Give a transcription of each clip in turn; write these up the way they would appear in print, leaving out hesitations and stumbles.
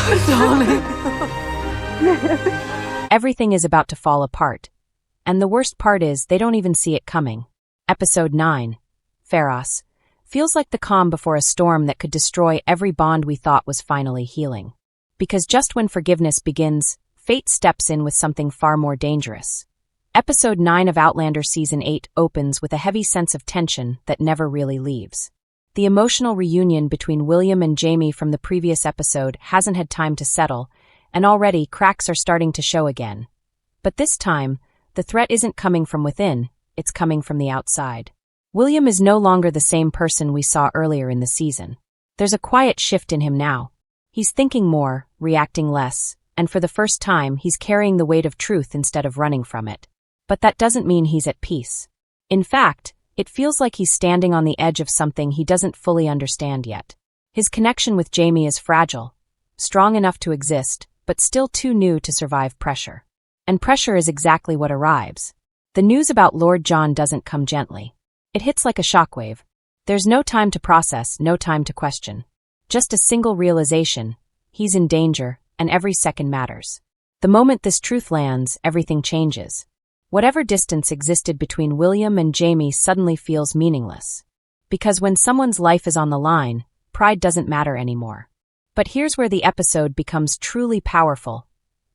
Darling. Everything is about to fall apart. And the worst part is they don't even see it coming. Episode 9. Pharos. Feels like the calm before a storm that could destroy every bond we thought was finally healing. Because just when forgiveness begins, fate steps in with something far more dangerous. Episode 9 of Outlander Season 8 opens with a heavy sense of tension that never really leaves. The emotional reunion between William and Jamie from the previous episode hasn't had time to settle, and already cracks are starting to show again. But this time, the threat isn't coming from within, it's coming from the outside. William is no longer the same person we saw earlier in the season. There's a quiet shift in him now. He's thinking more, reacting less, and for the first time he's carrying the weight of truth instead of running from it. But that doesn't mean he's at peace. In fact, it feels like he's standing on the edge of something he doesn't fully understand yet. His connection with Jamie is fragile, strong enough to exist, but still too new to survive pressure. And pressure is exactly what arrives. The news about Lord John doesn't come gently. It hits like a shockwave. There's no time to process, no time to question. Just a single realization: he's in danger, and every second matters. The moment this truth lands, everything changes. Whatever distance existed between William and Jamie suddenly feels meaningless. Because when someone's life is on the line, pride doesn't matter anymore. But here's where the episode becomes truly powerful.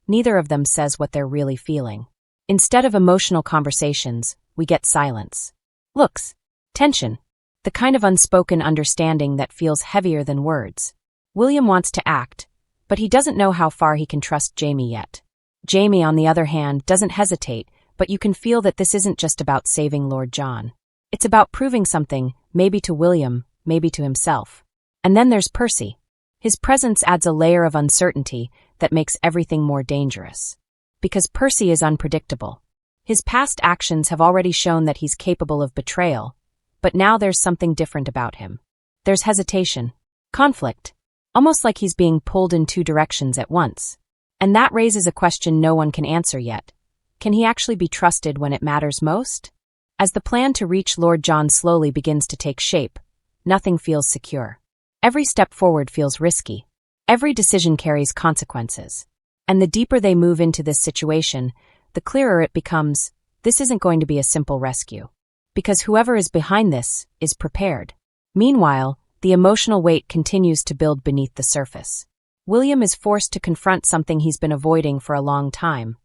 Neither of them says what they're really feeling. Instead of emotional conversations, we get silence. Looks. Tension. The kind of unspoken understanding that feels heavier than words. William wants to act, but he doesn't know how far he can trust Jamie yet. Jamie, on the other hand, doesn't hesitate, but you can feel that this isn't just about saving Lord John. It's about proving something, maybe to William, maybe to himself. And then there's Percy. His presence adds a layer of uncertainty that makes everything more dangerous. Because Percy is unpredictable. His past actions have already shown that he's capable of betrayal, but now there's something different about him. There's hesitation, conflict, almost like he's being pulled in two directions at once. And that raises a question no one can answer yet. Can he actually be trusted when it matters most? As the plan to reach Lord John slowly begins to take shape, nothing feels secure. Every step forward feels risky. Every decision carries consequences. And the deeper they move into this situation, the clearer it becomes, this isn't going to be a simple rescue. Because whoever is behind this is prepared. Meanwhile, the emotional weight continues to build beneath the surface. William is forced to confront something he's been avoiding for a long time.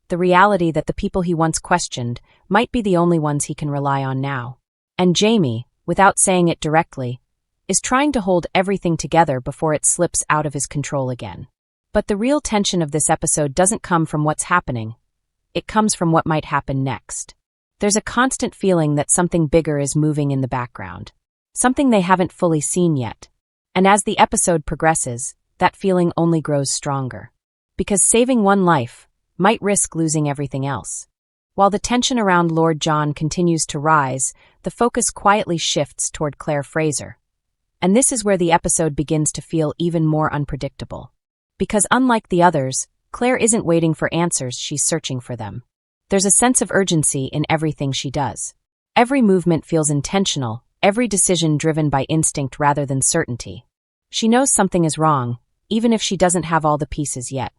The reality that the people he once questioned might be the only ones he can rely on now. And Jamie, without saying it directly, is trying to hold everything together before it slips out of his control again. But the real tension of this episode doesn't come from what's happening. It comes from what might happen next. There's a constant feeling that something bigger is moving in the background. Something they haven't fully seen yet. And as the episode progresses, that feeling only grows stronger. Because saving one life might risk losing everything else. While the tension around Lord John continues to rise, the focus quietly shifts toward Fraser. And this is where the episode begins to feel even more unpredictable. Because unlike the others, Claire isn't waiting for answers, she's searching for them. There's a sense of urgency in everything she does. Every movement feels intentional, every decision driven by instinct rather than certainty. She knows something is wrong, even if she doesn't have all the pieces yet.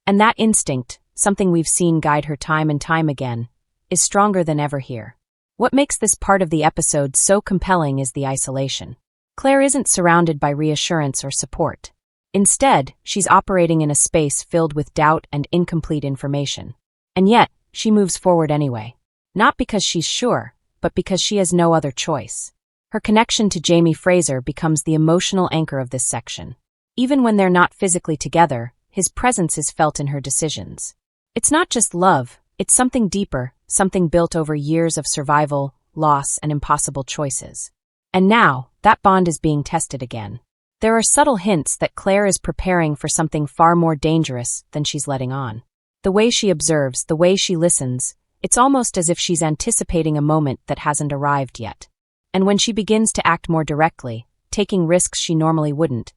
And that instinct, something we've seen guide her time and time again, is stronger than ever here. What makes this part of the episode so compelling is the isolation. Claire isn't surrounded by reassurance or support. Instead, she's operating in a space filled with doubt and incomplete information. And yet, she moves forward anyway. Not because she's sure, but because she has no other choice. Her connection to Jamie Fraser becomes the emotional anchor of this section. Even when they're not physically together, his presence is felt in her decisions. It's not just love, it's something deeper, something built over years of survival, loss, and impossible choices. And now, that bond is being tested again. There are subtle hints that Claire is preparing for something far more dangerous than she's letting on. The way she observes, the way she listens, it's almost as if she's anticipating a moment that hasn't arrived yet. And when she begins to act more directly, taking risks she normally wouldn't,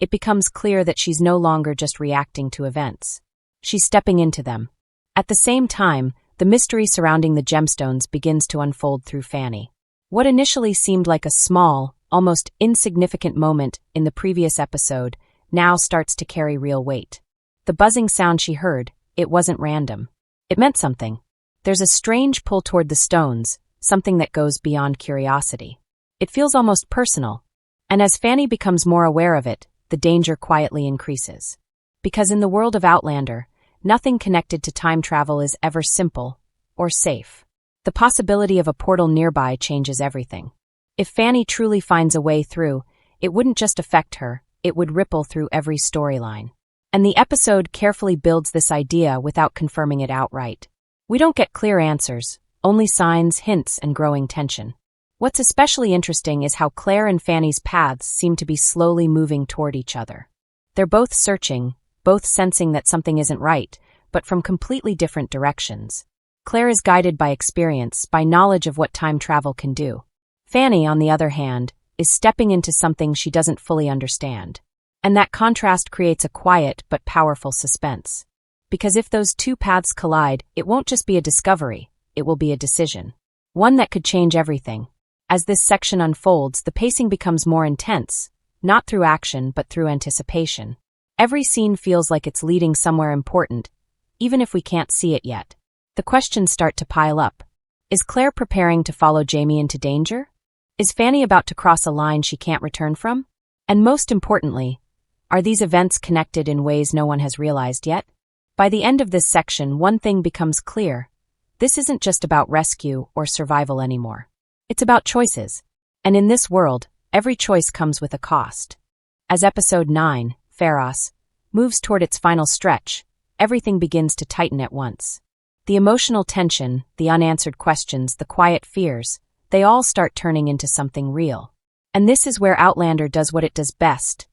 it becomes clear that she's no longer just reacting to events. She's stepping into them. At the same time, the mystery surrounding the gemstones begins to unfold through Fanny. What initially seemed like a small, almost insignificant moment in the previous episode now starts to carry real weight. The buzzing sound she heard, it wasn't random. It meant something. There's a strange pull toward the stones, something that goes beyond curiosity. It feels almost personal. And as Fanny becomes more aware of it, the danger quietly increases. Because in the world of Outlander, nothing connected to time travel is ever simple or safe. The possibility of a portal nearby changes everything. If Fanny truly finds a way through, it wouldn't just affect her, it would ripple through every storyline. And the episode carefully builds this idea without confirming it outright. We don't get clear answers, only signs, hints, and growing tension. What's especially interesting is how Claire and Fanny's paths seem to be slowly moving toward each other. They're both searching, both sensing that something isn't right, but from completely different directions. Claire is guided by experience, by knowledge of what time travel can do. Fanny, on the other hand, is stepping into something she doesn't fully understand. And that contrast creates a quiet but powerful suspense. Because if those two paths collide, it won't just be a discovery, it will be a decision. One that could change everything. As this section unfolds, the pacing becomes more intense, not through action but through anticipation. Every scene feels like it's leading somewhere important, even if we can't see it yet. The questions start to pile up. Is Claire preparing to follow Jamie into danger? Is Fanny about to cross a line she can't return from? And most importantly, are these events connected in ways no one has realized yet? By the end of this section, one thing becomes clear. This isn't just about rescue or survival anymore. It's about choices. And in this world, every choice comes with a cost. As episode 9, Pharos, moves toward its final stretch, everything begins to tighten at once. The emotional tension, the unanswered questions, the quiet fears, they all start turning into something real. And this is where Outlander does what it does best.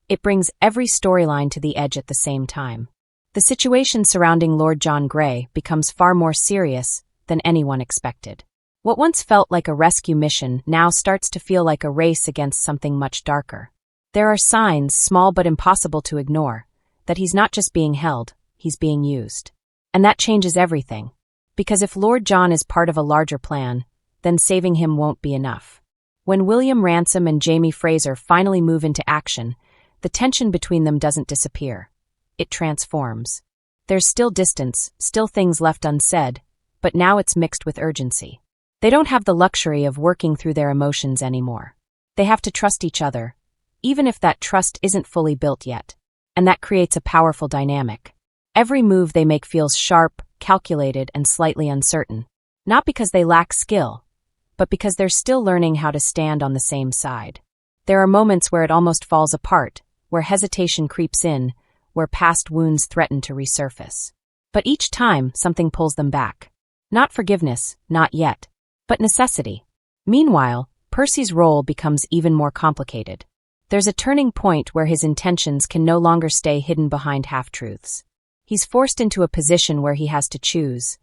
It brings every storyline to the edge at the same time. The situation surrounding Lord John Grey becomes far more serious than anyone expected. What once felt like a rescue mission now starts to feel like a race against something much darker. There are signs, small but impossible to ignore, that he's not just being held, he's being used. And that changes everything. Because if Lord John is part of a larger plan, then saving him won't be enough. When William Ransom and Jamie Fraser finally move into action, the tension between them doesn't disappear. It transforms. There's still distance, still things left unsaid, but now it's mixed with urgency. They don't have the luxury of working through their emotions anymore. They have to trust each other, even if that trust isn't fully built yet. And that creates a powerful dynamic. Every move they make feels sharp, calculated, and slightly uncertain. Not because they lack skill, but because they're still learning how to stand on the same side. There are moments where it almost falls apart, where hesitation creeps in, where past wounds threaten to resurface. But each time, something pulls them back. Not forgiveness, not yet, but necessity. Meanwhile, Percy's role becomes even more complicated. There's a turning point where his intentions can no longer stay hidden behind half-truths. He's forced into a position where he has to choose.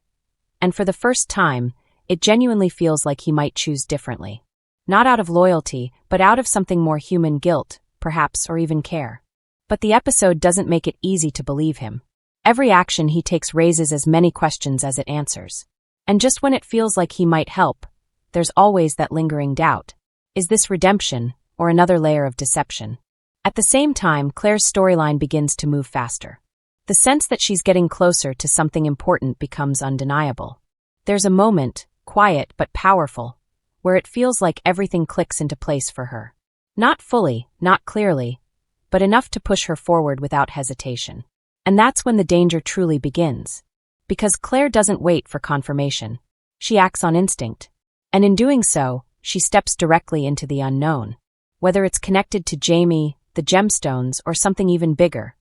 And for the first time, it genuinely feels like he might choose differently. Not out of loyalty, but out of something more human, guilt, perhaps, or even care. But the episode doesn't make it easy to believe him. Every action he takes raises as many questions as it answers. And just when it feels like he might help, there's always that lingering doubt. Is this redemption, or another layer of deception? At the same time, Claire's storyline begins to move faster. The sense that she's getting closer to something important becomes undeniable. There's a moment, quiet but powerful, where it feels like everything clicks into place for her. Not fully, not clearly, but enough to push her forward without hesitation. And that's when the danger truly begins. Because Claire doesn't wait for confirmation. She acts on instinct. And in doing so, she steps directly into the unknown. Whether it's connected to Jamie, the gemstones, or something even bigger,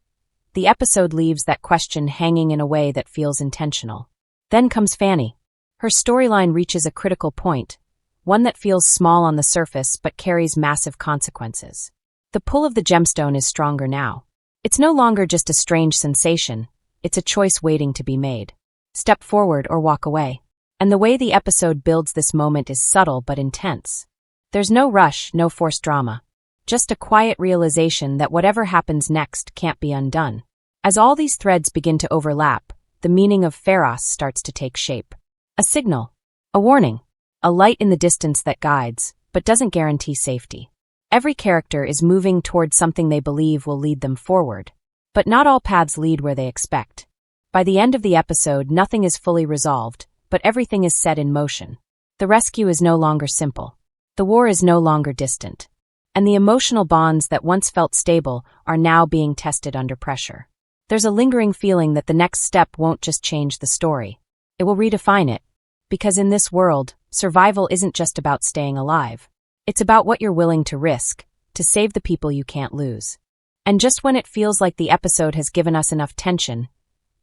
the episode leaves that question hanging in a way that feels intentional. Then comes Fanny. Her storyline reaches a critical point, one that feels small on the surface but carries massive consequences. The pull of the gemstone is stronger now. It's no longer just a strange sensation, it's a choice waiting to be made. Step forward or walk away. And the way the episode builds this moment is subtle but intense. There's no rush, no forced drama. Just a quiet realization that whatever happens next can't be undone. As all these threads begin to overlap, the meaning of Pharos starts to take shape. A signal. A warning. A light in the distance that guides, but doesn't guarantee safety. Every character is moving toward something they believe will lead them forward. But not all paths lead where they expect. By the end of the episode, nothing is fully resolved, but everything is set in motion. The rescue is no longer simple. The war is no longer distant. And the emotional bonds that once felt stable are now being tested under pressure. There's a lingering feeling that the next step won't just change the story. It will redefine it. Because in this world, survival isn't just about staying alive. It's about what you're willing to risk, to save the people you can't lose. And just when it feels like the episode has given us enough tension,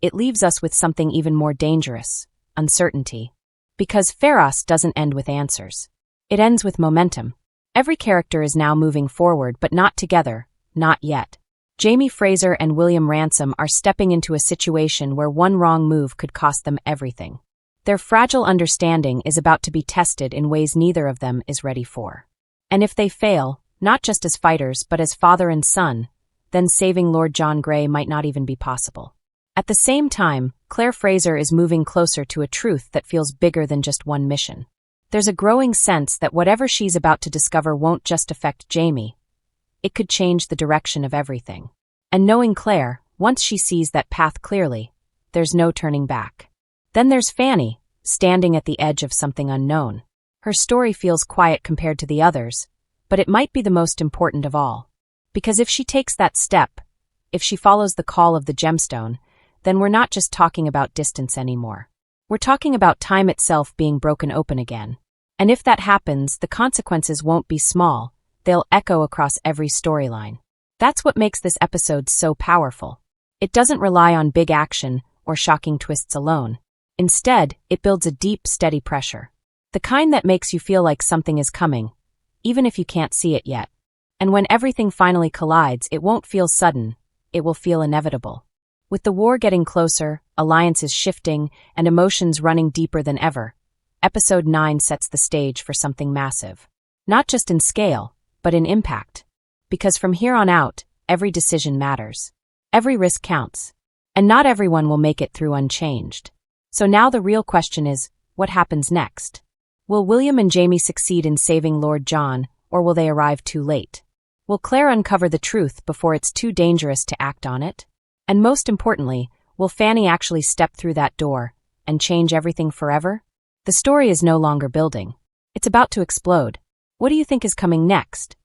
it leaves us with something even more dangerous: uncertainty. Because Pharos doesn't end with answers. It ends with momentum. Every character is now moving forward, but not together, not yet. Jamie Fraser and William Ransom are stepping into a situation where one wrong move could cost them everything. Their fragile understanding is about to be tested in ways neither of them is ready for. And if they fail, not just as fighters but as father and son, then saving Lord John Grey might not even be possible. At the same time, Claire Fraser is moving closer to a truth that feels bigger than just one mission. There's a growing sense that whatever she's about to discover won't just affect Jamie. It could change the direction of everything. And knowing Claire, once she sees that path clearly, there's no turning back. Then there's Fanny, standing at the edge of something unknown. Her story feels quiet compared to the others, but it might be the most important of all. Because if she takes that step, if she follows the call of the gemstone, then we're not just talking about distance anymore. We're talking about time itself being broken open again. And if that happens, the consequences won't be small. They'll echo across every storyline. That's what makes this episode so powerful. It doesn't rely on big action or shocking twists alone. Instead, it builds a deep, steady pressure. The kind that makes you feel like something is coming, even if you can't see it yet. And when everything finally collides, it won't feel sudden. It will feel inevitable. With the war getting closer, alliances shifting, and emotions running deeper than ever, Episode 9 sets the stage for something massive. Not just in scale, but in impact. Because from here on out, every decision matters. Every risk counts. And not everyone will make it through unchanged. So now the real question is, what happens next? Will William and Jamie succeed in saving Lord John, or will they arrive too late? Will Claire uncover the truth before it's too dangerous to act on it? And most importantly, will Fanny actually step through that door and change everything forever? The story is no longer building. It's about to explode. What do you think is coming next?